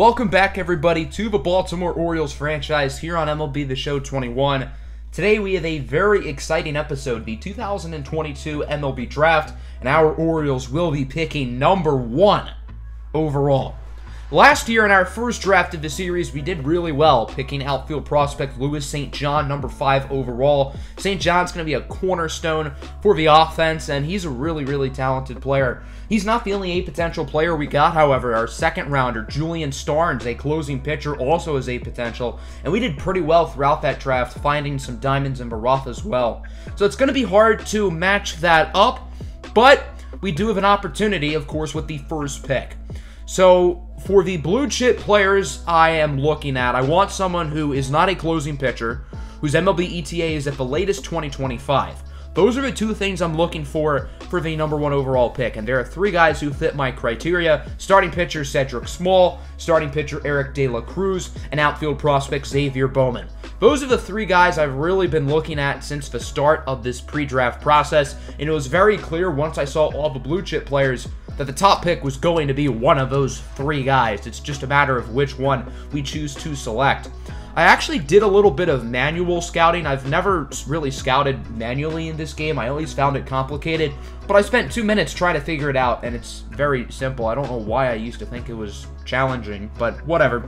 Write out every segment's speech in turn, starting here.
Welcome back, everybody, to the Baltimore Orioles franchise here on MLB The Show 21. Today we have a very exciting episode, the 2022 MLB Draft, and our Orioles will be picking number 1 overall. Last year in our first draft of the series, we did really well, picking outfield prospect Louis St. John, number 5 overall. St. John's going to be a cornerstone for the offense, and he's a really talented player. He's not the only A potential player we got, however. Our second rounder, Julian Starnes, a closing pitcher, also has A potential, and we did pretty well throughout that draft, finding some diamonds in the rough as well. So it's going to be hard to match that up, but we do have an opportunity, of course, with the first pick. So for the blue chip players I am looking at, I want someone who is not a closing pitcher, whose MLB ETA is at the latest 2025. Those are the two things I'm looking for the number 1 overall pick, and there are 3 guys who fit my criteria: starting pitcher Cedric Small, starting pitcher Eric De La Cruz, and outfield prospect Xavier Bowman. Those are the 3 guys I've really been looking at since the start of this pre-draft process, and it was very clear once I saw all the blue chip players that the top pick was going to be one of those 3 guys. It's just a matter of which one we choose to select. I actually did a little bit of manual scouting. I've never really scouted manually in this game. I always found it complicated, but I spent 2 minutes trying to figure it out, and it's very simple. I don't know why I used to think it was challenging, but whatever.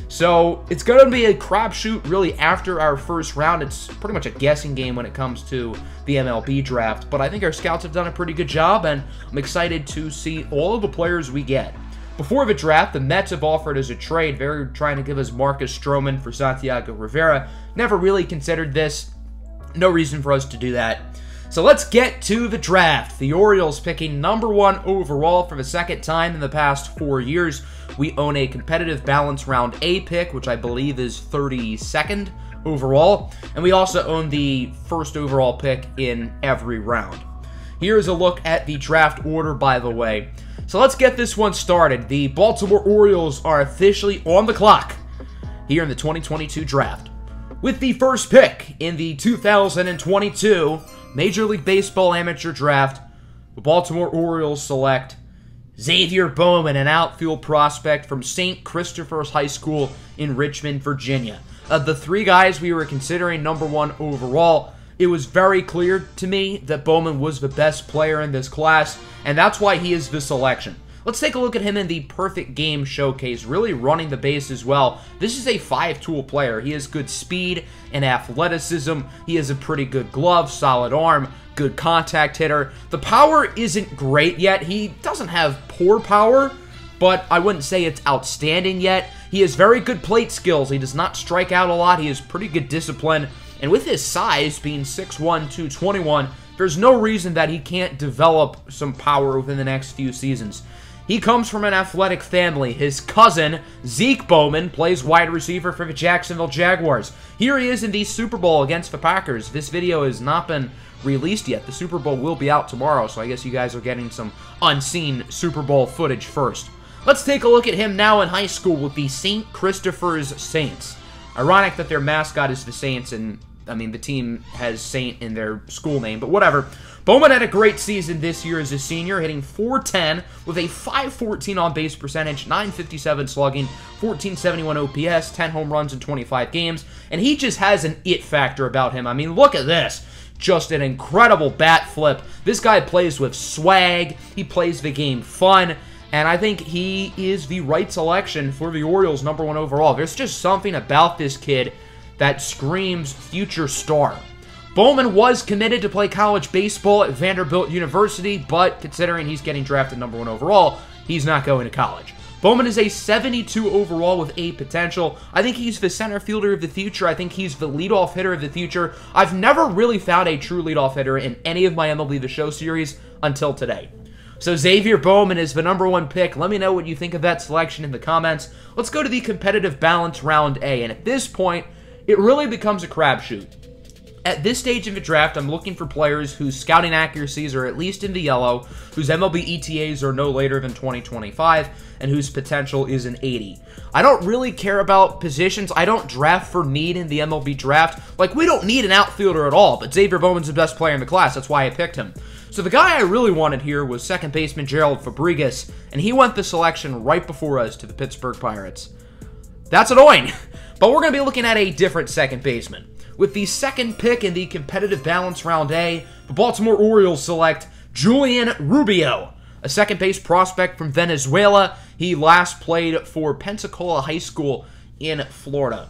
So it's going to be a crapshoot really after our first round. It's pretty much a guessing game when it comes to the MLB draft, but I think our scouts have done a pretty good job, and I'm excited to see all of the players we get. Before the draft, the Mets have offered us a trade. They're trying to give us Marcus Stroman for Santiago Rivera. Never really considered this. No reason for us to do that. So let's get to the draft. The Orioles picking number 1 overall for the second time in the past 4 years. We own a competitive balance round A pick, which I believe is 32nd overall. And we also own the first overall pick in every round. Here's a look at the draft order, by the way. So let's get this one started. The Baltimore Orioles are officially on the clock here in the 2022 draft. With the first pick in the 2022 Major League Baseball Amateur Draft, the Baltimore Orioles select Xavier Bowman, an outfield prospect from St. Christopher's High School in Richmond, Virginia. Of the 3 guys we were considering number 1 overall, it was very clear to me that Bowman was the best player in this class, and that's why he is the selection. Let's take a look at him in the perfect game showcase, really running the base as well. This is a 5-tool player. He has good speed and athleticism. He has a pretty good glove, solid arm, good contact hitter. The power isn't great yet. He doesn't have poor power, but I wouldn't say it's outstanding yet. He has very good plate skills. He does not strike out a lot. He has pretty good discipline. And with his size, being 6'1", 221, there's no reason that he can't develop some power within the next few seasons. He comes from an athletic family. His cousin, Zeke Bowman, plays wide receiver for the Jacksonville Jaguars. Here he is in the Super Bowl against the Packers. This video has not been released yet. The Super Bowl will be out tomorrow, so I guess you guys are getting some unseen Super Bowl footage first. Let's take a look at him now in high school with the St. Christopher's Saints. Ironic that their mascot is the Saints, and I mean, the team has Saint in their school name, but whatever. Bowman had a great season this year as a senior, hitting .410 with a .514 on-base percentage, .957 slugging, .1471 OPS, 10 home runs in 25 games, and he just has an it factor about him. I mean, look at this. Just an incredible bat flip. This guy plays with swag. He plays the game fun. And I think he is the right selection for the Orioles number 1 overall. There's just something about this kid that screams future star. Bowman was committed to play college baseball at Vanderbilt University, but considering he's getting drafted number 1 overall, he's not going to college. Bowman is a 72 overall with A potential. I think he's the center fielder of the future. I think he's the leadoff hitter of the future. I've never really found a true leadoff hitter in any of my MLB The Show series until today. So Xavier Bowman is the number 1 pick. Let me know what you think of that selection in the comments. Let's go to the competitive balance round A, and at this point, it really becomes a crapshoot. at this stage of the draft, I'm looking for players whose scouting accuracies are at least in the yellow, whose MLB ETAs are no later than 2025, and whose potential is an 80. I don't really care about positions. I don't draft for need in the MLB draft. Like, we don't need an outfielder at all, but Xavier Bowman's the best player in the class. That's why I picked him. So the guy I really wanted here was second baseman Gerald Fabregas, and he went the selection right before us to the Pittsburgh Pirates. That's annoying, but we're going to be looking at a different second baseman. With the second pick in the competitive balance round A, the Baltimore Orioles select Julian Rubio, a second base prospect from Venezuela. He last played for Pensacola High School in Florida.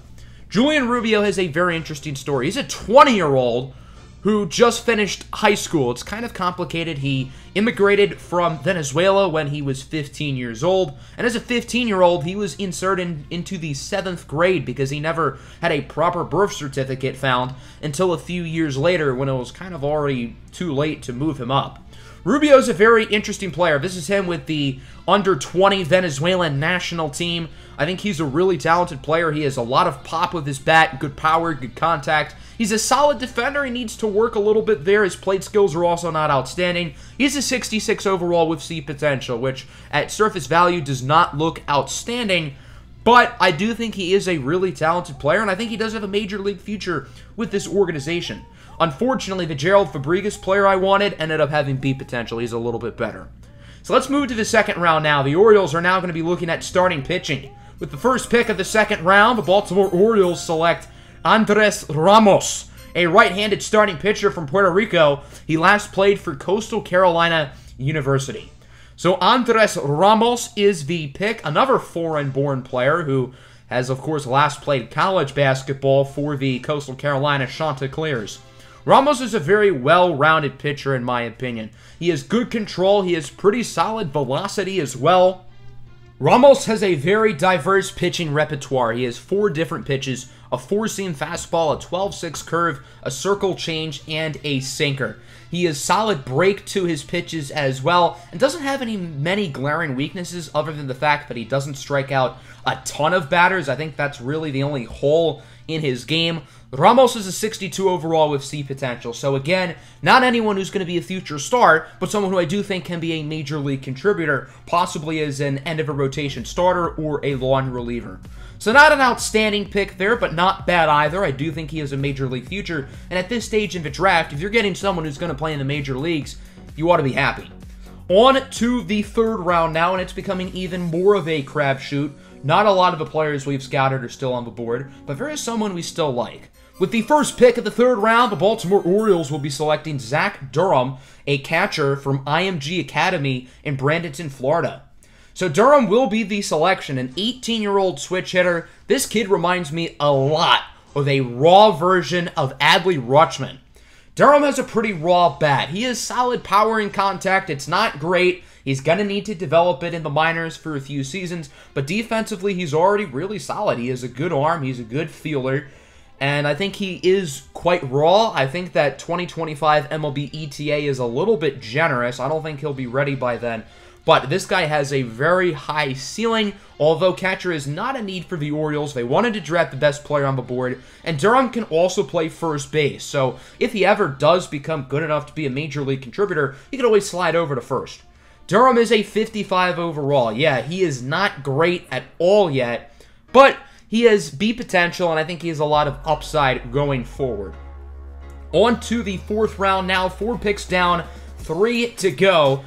Julian Rubio has a very interesting story. He's a 20-year-old who just finished high school. It's kind of complicated. He immigrated from Venezuela when he was 15 years old, and as a 15-year-old, he was inserted into the 7th grade because he never had a proper birth certificate found until a few years later when it was kind of already too late to move him up. Rubio's a very interesting player. This is him with the under-20 Venezuelan national team. I think he's a really talented player. He has a lot of pop with his bat, good power, good contact. He's a solid defender. He needs to work a little bit there. His plate skills are also not outstanding. He's a 66 overall with C potential, which at surface value does not look outstanding, but I do think he is a really talented player, and I think he does have a major league future with this organization. Unfortunately, the Gerald Fabregas player I wanted ended up having B potential. He's a little bit better. So let's move to the second round now. The Orioles are now going to be looking at starting pitching. With the first pick of the second round, the Baltimore Orioles select Andres Ramos, a right-handed starting pitcher from Puerto Rico. He last played for Coastal Carolina University. So Andres Ramos is the pick, another foreign-born player who has, of course, last played college basketball for the Coastal Carolina Chanticleers. Ramos is a very well-rounded pitcher, in my opinion. He has good control. He has pretty solid velocity as well. Ramos has a very diverse pitching repertoire. He has 4 different pitches, a 4-seam fastball, a 12-6 curve, a circle change, and a sinker. He has solid break to his pitches as well, and doesn't have many glaring weaknesses other than the fact that he doesn't strike out a ton of batters. I think that's really the only hole in his game. Ramos is a 62 overall with C potential. So again, not anyone who's going to be a future star, but someone who I do think can be a major league contributor, possibly as an end-of-a-rotation starter or a long reliever. So not an outstanding pick there, but not bad either. I do think he has a major league future. And at this stage in the draft, if you're getting someone who's going to play in the major leagues, you ought to be happy. On to the third round now, and it's becoming even more of a crapshoot. Not a lot of the players we've scouted are still on the board, but there is someone we still like. With the first pick of the third round, the Baltimore Orioles will be selecting Zach Durham, a catcher from IMG Academy in Bradenton, Florida. So Durham will be the selection, an 18-year-old switch hitter. This kid reminds me a lot of a raw version of Adley Rutschman. Durham has a pretty raw bat. He has solid power and contact. It's not great. He's going to need to develop it in the minors for a few seasons, but defensively, he's already really solid. He has a good arm. He's a good fielder. And I think he is quite raw. I think that 2025 MLB ETA is a little bit generous. I don't think he'll be ready by then. But this guy has a very high ceiling, although catcher is not a need for the Orioles. They wanted to draft the best player on the board, and Durham can also play first base. So if he ever does become good enough to be a major league contributor, he can always slide over to first. Durham is a 55 overall. Yeah, he is not great at all yet, but he has B potential, and I think he has a lot of upside going forward. On to the fourth round now. 4 picks down, 3 to go.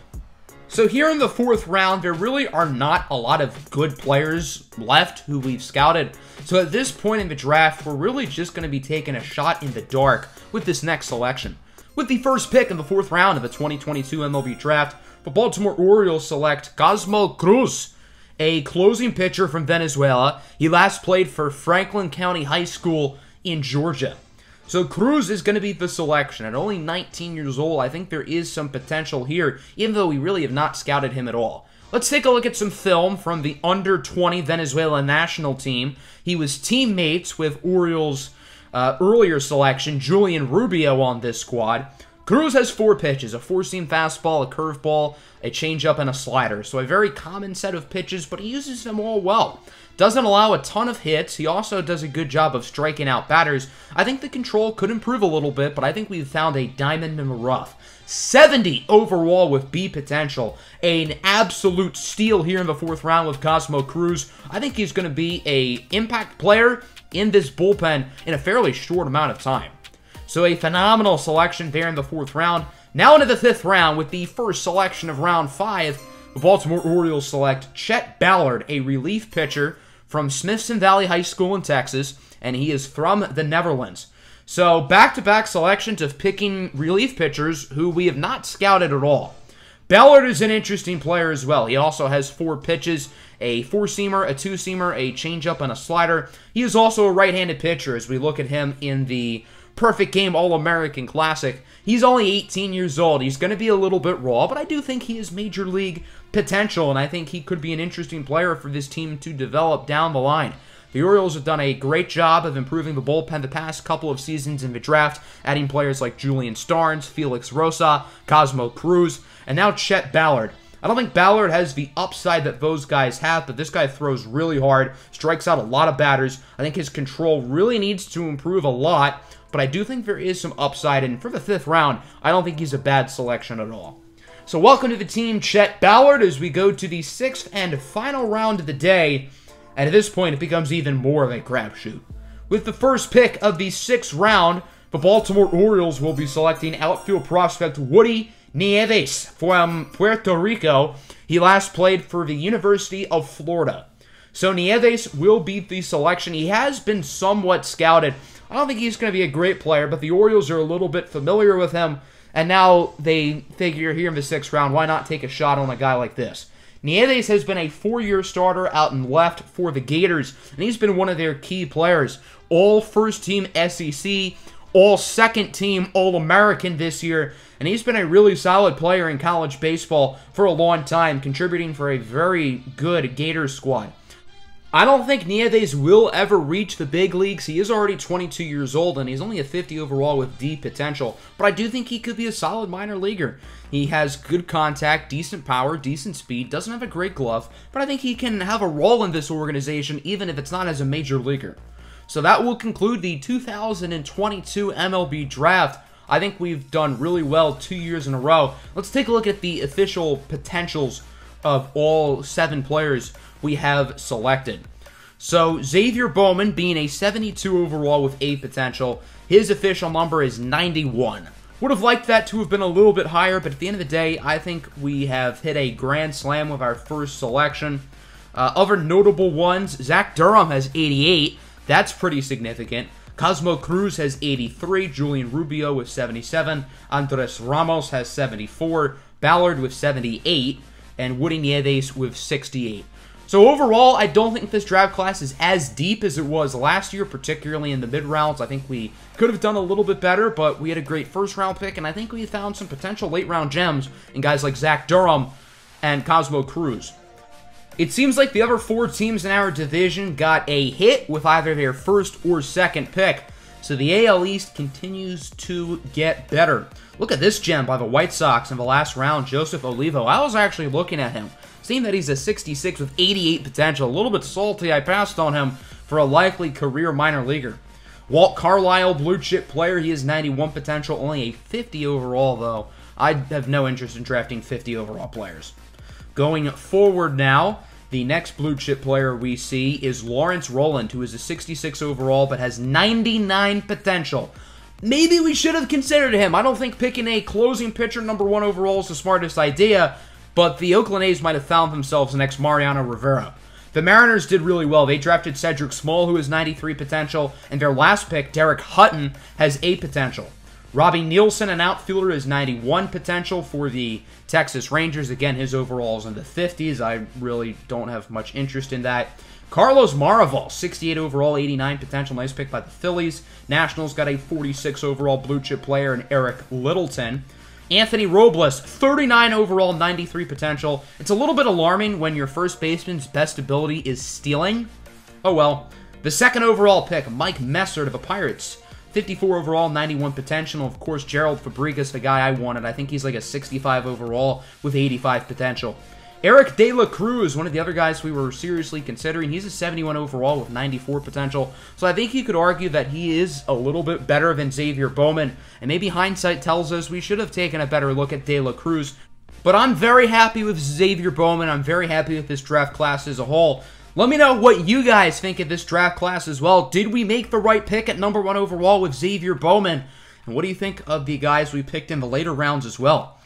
So here in the fourth round, there really are not a lot of good players left who we've scouted. So at this point in the draft, we're really just going to be taking a shot in the dark with this next selection. With the first pick in the fourth round of the 2022 MLB draft, the Baltimore Orioles select Cosmo Cruz, a closing pitcher from Venezuela. He last played for Franklin County High School in Georgia. So Cruz is going to be the selection. At only 19 years old, I think there is some potential here, even though we really have not scouted him at all. Let's take a look at some film from the under-20 Venezuela national team. He was teammates with Orioles' earlier selection, Julian Rubio, on this squad. Cruz has 4 pitches, a 4-seam fastball, a curveball, a changeup, and a slider. So a very common set of pitches, but he uses them all well. Doesn't allow a ton of hits. He also does a good job of striking out batters. I think the control could improve a little bit, but I think we've found a diamond in the rough. 70 overall with B potential. An absolute steal here in the 4th round with Cosmo Cruz. I think he's going to be an impact player in this bullpen in a fairly short amount of time. So a phenomenal selection there in the 4th round. Now into the 5th round with the first selection of round 5. The Baltimore Orioles select Chet Ballard, a relief pitcher from Smithson Valley High School in Texas, and he is from the Netherlands. So back-to-back selections of picking relief pitchers who we have not scouted at all. Ballard is an interesting player as well. He also has 4 pitches, a 4-seamer, a 2-seamer, a changeup, and a slider. He is also a right-handed pitcher as we look at him in the Perfect Game All-American Classic. He's only 18 years old. He's going to be a little bit raw, but I do think he has major league potential, and I think he could be an interesting player for this team to develop down the line. The Orioles have done a great job of improving the bullpen the past couple of seasons in the draft, adding players like Julian Starnes, Felix Rosa, Cosmo Cruz, and now Chet Ballard. I don't think Ballard has the upside that those guys have, but this guy throws really hard, strikes out a lot of batters. I think his control really needs to improve a lot, but I do think there is some upside, and for the 5th round, I don't think he's a bad selection at all. So welcome to the team, Chet Ballard, as we go to the 6th and final round of the day. And at this point, it becomes even more of a crapshoot. With the first pick of the 6th round, the Baltimore Orioles will be selecting outfield prospect Woody Nieves from Puerto Rico. He last played for the University of Florida. So Nieves will be the selection. He has been somewhat scouted. I don't think he's going to be a great player, but the Orioles are a little bit familiar with him. And now they figure here in the 6th round, why not take a shot on a guy like this? Nieves has been a 4-year starter out in left for the Gators, and he's been one of their key players. All first-team SEC, all second-team All-American this year, and he's been a really solid player in college baseball for a long time, contributing for a very good Gators squad. I don't think Nieves will ever reach the big leagues. He is already 22 years old, and he's only a 50 overall with deep potential. But I do think he could be a solid minor leaguer. He has good contact, decent power, decent speed, doesn't have a great glove, but I think he can have a role in this organization even if it's not as a major leaguer. So that will conclude the 2022 MLB Draft. I think we've done really well 2 years in a row. Let's take a look at the official potentials of all 7 players we have selected. So Xavier Bowman being a 72 overall with A potential, his official number is 91. Would have liked that to have been a little bit higher, but at the end of the day, I think we have hit a grand slam with our first selection. Other notable ones, Zach Durham has 88. That's pretty significant. Cosmo Cruz has 83. Julian Rubio with 77. Andres Ramos has 74. Ballard with 78. And Woody Nieves with 68. So overall, I don't think this draft class is as deep as it was last year, particularly in the mid-rounds. I think we could have done a little bit better, but we had a great first-round pick, and I think we found some potential late-round gems in guys like Zach Durham and Cosmo Cruz. It seems like the other 4 teams in our division got a hit with either their first or second pick, so the AL East continues to get better. Look at this gem by the White Sox in the last round, Joseph Olivo. I was actually looking at him, seeing that he's a 66 with 88 potential. A little bit salty, I passed on him for a likely career minor leaguer. Walt Carlisle, blue chip player, he has 91 potential, only a 50 overall though. I have no interest in drafting 50 overall players. Going forward now, the next blue chip player we see is Lawrence Rowland, who is a 66 overall but has 99 potential. Maybe we should have considered him. I don't think picking a closing pitcher number 1 overall is the smartest idea, but the Oakland A's might have found themselves the next Mariano Rivera. The Mariners did really well. They drafted Cedric Small, who has 93 potential, and their last pick, Derek Hutton, has 8 potential. Robbie Nielsen, an outfielder, has 91 potential for the Texas Rangers. Again, his overall is in the 50s. I really don't have much interest in that. Carlos Marival, 68 overall, 89 potential. Nice pick by the Phillies. Nationals got a 46 overall blue chip player in Eric Littleton. Anthony Robles, 39 overall, 93 potential. It's a little bit alarming when your first baseman's best ability is stealing. Oh well. The second overall pick, Mike Messer to the Pirates. 54 overall, 91 potential. Of course, Gerald Fabricas, the guy I wanted. I think he's like a 65 overall with 85 potential. Eric De La Cruz, one of the other guys we were seriously considering. He's a 71 overall with 94 potential. So I think you could argue that he is a little bit better than Xavier Bowman. And maybe hindsight tells us we should have taken a better look at De La Cruz. But I'm very happy with Xavier Bowman. I'm very happy with this draft class as a whole. Let me know what you guys think of this draft class as well. Did we make the right pick at number 1 overall with Xavier Bowman? And what do you think of the guys we picked in the later rounds as well?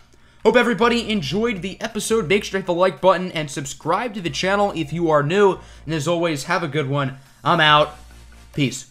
Hope everybody enjoyed the episode. Make sure to hit the like button and subscribe to the channel if you are new. And as always, have a good one. I'm out. Peace.